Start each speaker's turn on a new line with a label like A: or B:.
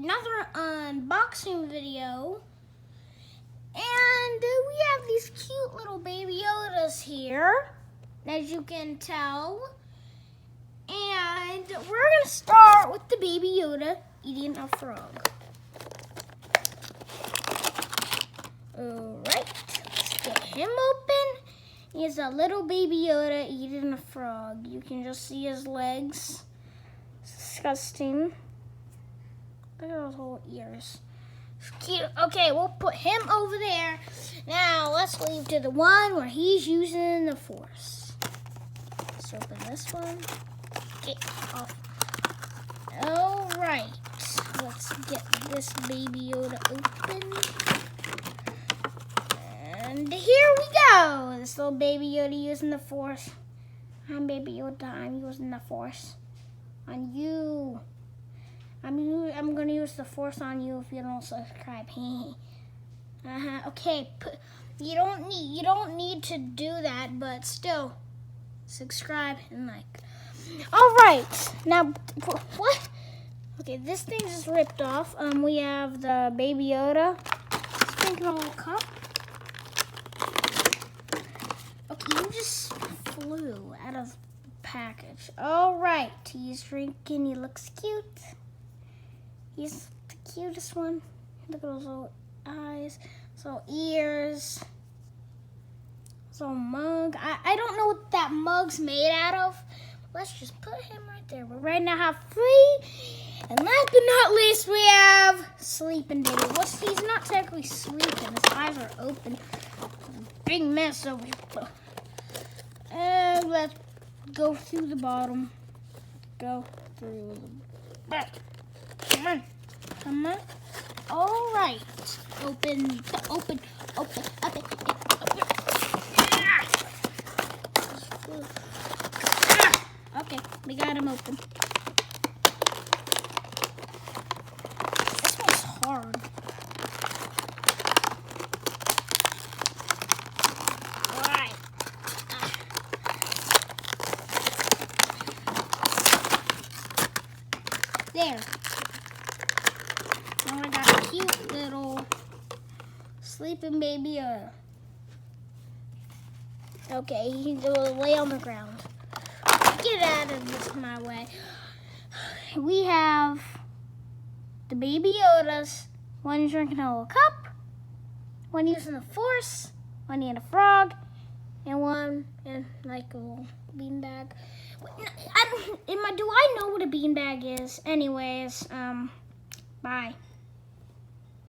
A: another unboxing video. And we have these cute little baby Yodas here, as you can tell. And we're going to start with the baby Yoda eating a frog. Alright, let's get him open. He's a little baby Yoda eating a frog. You can just see his legs. It's disgusting. Look at those little ears. It's cute. Okay, we'll put him over there. Now, let's leave to the one where he's using the Force. Let's open this one. Get off. Alright, let's get this baby Yoda open. And here we go. This little baby Yoda using the Force. I'm baby Yoda. I'm using the Force on you. I'm gonna use the Force on you if you don't subscribe. Okay. You don't need to do that, but still, subscribe and like. All right. Now, what? Okay, this thing just ripped off. We have the baby Yoda. Let's drink in a little cup. Okay, you just flew out of the package. All right, he's drinking. He looks cute. He's the cutest one. Look at those little eyes, those little ears, this little mug. I don't know what that mug's made out of. Let's just put him right there. We right now have 3. And last but not least, we have Sleeping Baby. He's not technically sleeping. His eyes are open. Big mess over here. And let's go through the bottom. Go through the back. Come on. Come on. All right. Open. Okay, we got him open. This one's hard. All right. There. Now we got a cute little sleeping baby Yoda. Okay, he will lay on the ground. Get out of this my way. We have the baby Yodas. One drinking a little cup, one using the Force, one eating a frog, and one in like a little beanbag. Do I know what a beanbag is? Anyways, bye.